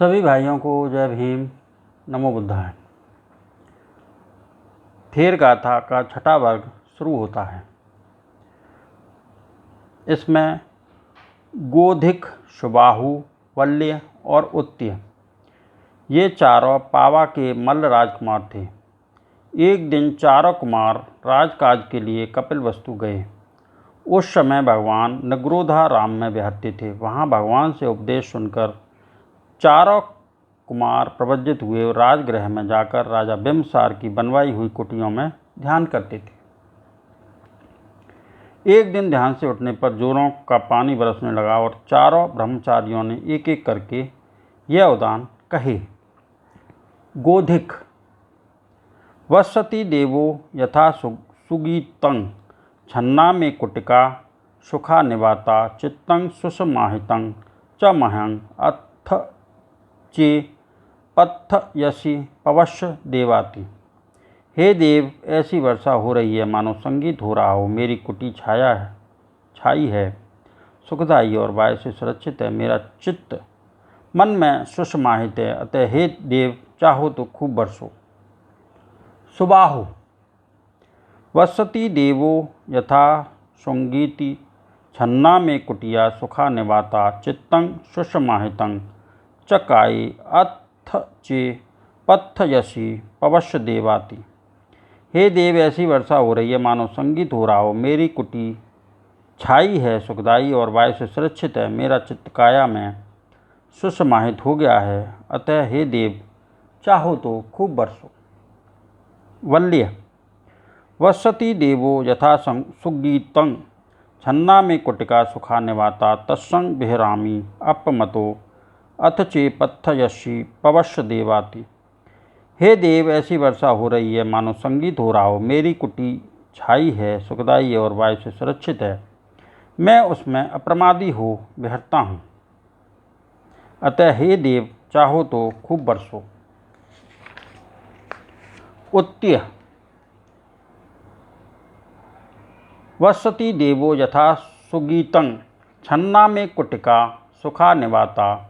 सभी भाइयों को जय भीम, नमो बुद्धाय। थेर गाथा का छठा वर्ग शुरू होता है। इसमें गोधिक, सुबाहु, वल्ल्य और उत्त्य ये चारों पावा के मल्ल राजकुमार थे। एक दिन चारों कुमार राजकाज के लिए कपिलवस्तु गए। उस समय भगवान नगरोधा राम में विहरते थे। वहाँ भगवान से उपदेश सुनकर चारों कुमार प्रवज्जित हुए। राजगृह में जाकर राजा बिम्बसार की बनवाई हुई कुटियों में ध्यान करते थे। एक दिन ध्यान से उठने पर जोरों का पानी बरसने लगा और चारों ब्रह्मचारियों ने एक एक करके यह उदान कहे। गोधिक, वसति देवो यथा सुगीतं छन्ना में कुटिका सुखा निवाता चित्तं सुसमाहितं च मह्यं अथ चे पथयसि पवश्य देवाति। हे देव, ऐसी वर्षा हो रही है मानो संगीत हो रहा हो। मेरी कुटी छाई है, सुखदायी और वायु से सुरक्षित है। मेरा चित्त मन में सुसमाहित है, अतः हे देव, चाहो तो खूब बरसो। सुबाहु, वसति देवो यथा संगीति छन्ना में कुटिया सुखा निवाता चित्तं सुसमाहितं चकाई अथ चे पथयसि पवश्य देवाति। हे देव, ऐसी वर्षा हो रही है मानो संगीत हो रहा हो। मेरी कुटी छाई है, सुखदायी और वायु से सुरक्षित है। मेरा चित्त काया में सुसमाहित हो गया है, अतः हे देव, चाहो तो खूब बरसो। वल्ल्य, वसति देवो यथा सुगीतं छन्ना में कुटिका सुखा निवाता तत्संग विहरामि अपमतो अथ चे पथयसि पवश्य देवाति। हे देव, ऐसी वर्षा हो रही है मानो संगीत हो रहा हो। मेरी कुटी छाई है, सुखदायी और वायु से सुरक्षित है। मैं उसमें अप्रमादी हो विहरता हूँ, अतः हे देव, चाहो तो खूब बरसो। उत्त्य, वसति देवो यथा सुगीतं छन्ना में कुटिका सुखा निवाता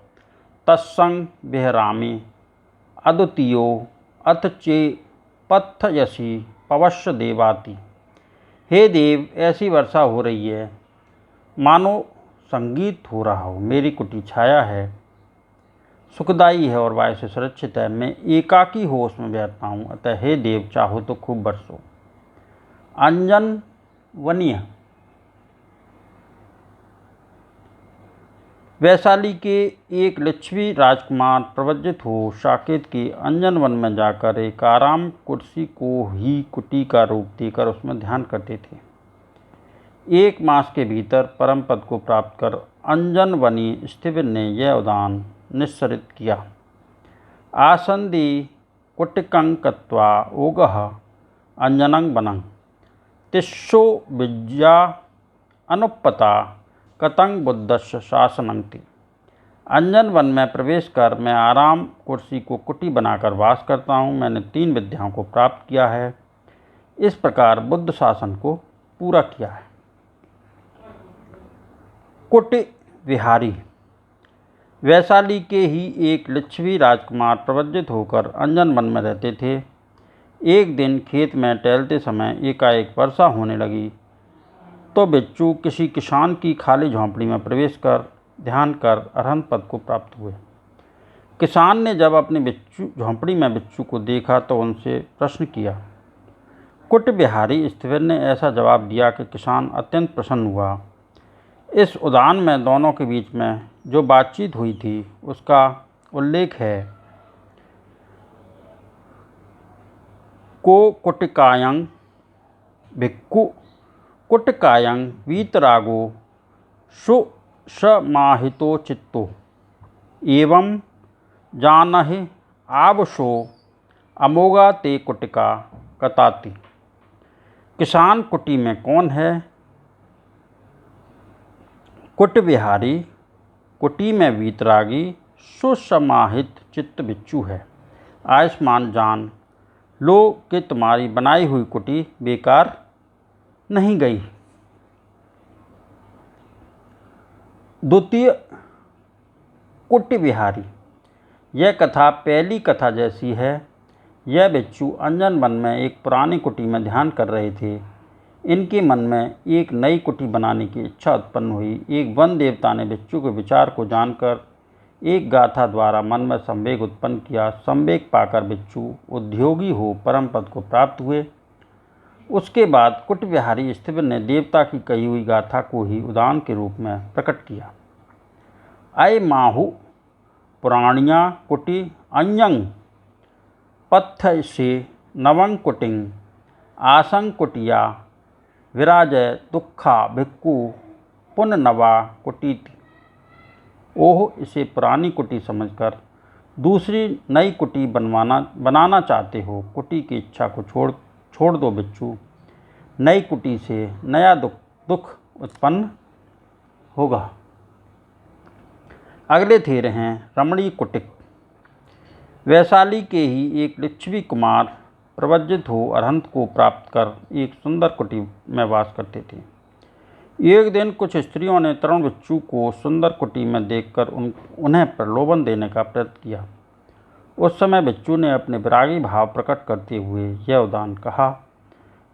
तत्संग विहरामि अद्वितीयो अथ चे पथयसि पवश्य देवाति। हे देव, ऐसी वर्षा हो रही है मानो संगीत हो रहा हो। मेरी कुटी छाया है, सुखदायी है और वायु से सुरक्षित है। मैं एकाकी हो उसमें विहरता हूँ, अतः हे देव, चाहो तो खूब बरसो। अंजन वनीय, वैशाली के एक लिच्छवी राजकुमार प्रवज्जित हो साकेत के अंजन वन में जाकर एक आराम कुर्सी को ही कुटी का रूप देकर उसमें ध्यान करते थे। एक मास के भीतर परम पद को प्राप्त कर अंजन वनी स्थिविर ने यह उदान निस्सरित किया। आसंदी कुटिकं कत्वा ओगः अंजनं वनं तिस्सो विद्या अनुपता कतंग बुद्धस्य शासनंति। अंजन वन में प्रवेश कर मैं आराम कुर्सी को कुटी बनाकर वास करता हूँ। मैंने 3 विद्याओं को प्राप्त किया है। इस प्रकार बुद्ध शासन को पूरा किया है। कुटी विहारी, वैशाली के ही एक लिच्छवी राजकुमार प्रवज्जित होकर अंजन वन में रहते थे। एक दिन खेत में टहलते समय एकाएक वर्षा होने लगी तो बिच्छू किसी किसान की खाली झोंपड़ी में प्रवेश कर ध्यान कर अरहंत पद को प्राप्त हुए। किसान ने जब अपनी झोंपड़ी में बिच्छू को देखा तो उनसे प्रश्न किया। कुट बिहारी स्थिविर ने ऐसा जवाब दिया कि किसान अत्यंत प्रसन्न हुआ। इस उदान में दोनों के बीच में जो बातचीत हुई थी उसका उल्लेख है। को कुटिकायं भिक्खु कुटकायं वीतरागो सुसमाहितो चित्तो एवं जानहि आवशो अमोगा ते कुटिका कताति। किसान कुटी में कौन है? कुट विहारी, कुटी में वीतरागी सुसमाहित चित्त बिच्छू है। आयुष्मान जान लो कि तुम्हारी बनाई हुई कुटी बेकार नहीं गई। द्वितीय कुट विहारी, यह कथा पहली कथा जैसी है। यह बिच्छू अंजन वन में एक पुरानी कुटी में ध्यान कर रहे थे। इनके मन में एक नई कुटी बनाने की इच्छा उत्पन्न हुई। एक वन देवता ने बिच्छू के विचार को जानकर एक गाथा द्वारा मन में संवेग उत्पन्न किया। संवेग पाकर बिच्छू उद्योगी हो परम पद को प्राप्त हुए। उसके बाद कुट विहारी स्थिविर ने देवता की कही हुई गाथा को ही उदाहरण के रूप में प्रकट किया। अय माहु पुराणिया कुटी अयं पथ्य से नवं कुटिंग आसं कुटिया विराजय दुखा भिक्खु पुनर्नवा कुटीति। ओह, इसे पुरानी कुटी समझकर दूसरी नई कुटी बनाना चाहते हो। कुटी की इच्छा को छोड़ दो बिच्छू। नई कुटी से नया दुख उत्पन्न होगा। अगले थेर हैं रमणीय कुटिक। वैशाली के ही एक लिच्छवी कुमार प्रव्रजित हो अरहंत को प्राप्त कर एक सुंदर कुटी में वास करते थे। एक दिन कुछ स्त्रियों ने तरुण बिच्छू को सुंदर कुटी में देखकर उन्हें प्रलोभन देने का प्रयत्न किया। उस समय बिच्छू ने अपने विरागी भाव प्रकट करते हुए यह उदाहरण कहा।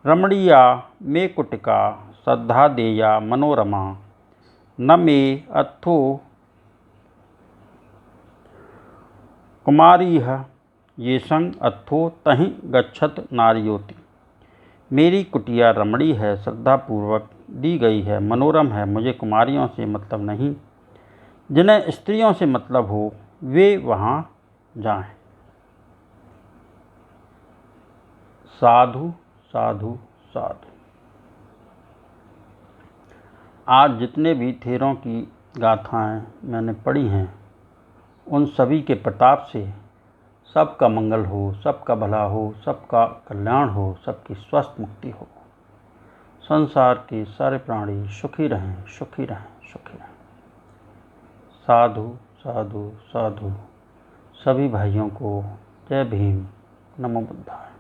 रमणीया मे कुटिका श्रद्धा देया मनोरमा न मे अथो कुमारी ये संग अथो तहि गच्छत नारियोति। मेरी कुटिया रमणी है, श्रद्धापूर्वक दी गई है, मनोरम है। मुझे कुमारियों से मतलब नहीं। जिन्हें स्त्रियों से मतलब हो वे वहाँ जाएं। साधु साधु साधु। आज जितने भी थेरों की गाथाएं मैंने पढ़ी हैं उन सभी के प्रताप से सबका मंगल हो, सबका भला हो, सबका कल्याण हो, सबकी स्वस्थ मुक्ति हो। संसार के सारे प्राणी सुखी रहें, सुखी रहें, सुखी रहें। साधु साधु साधु। सभी भाइयों को जय भीम, नमो बुद्धाय।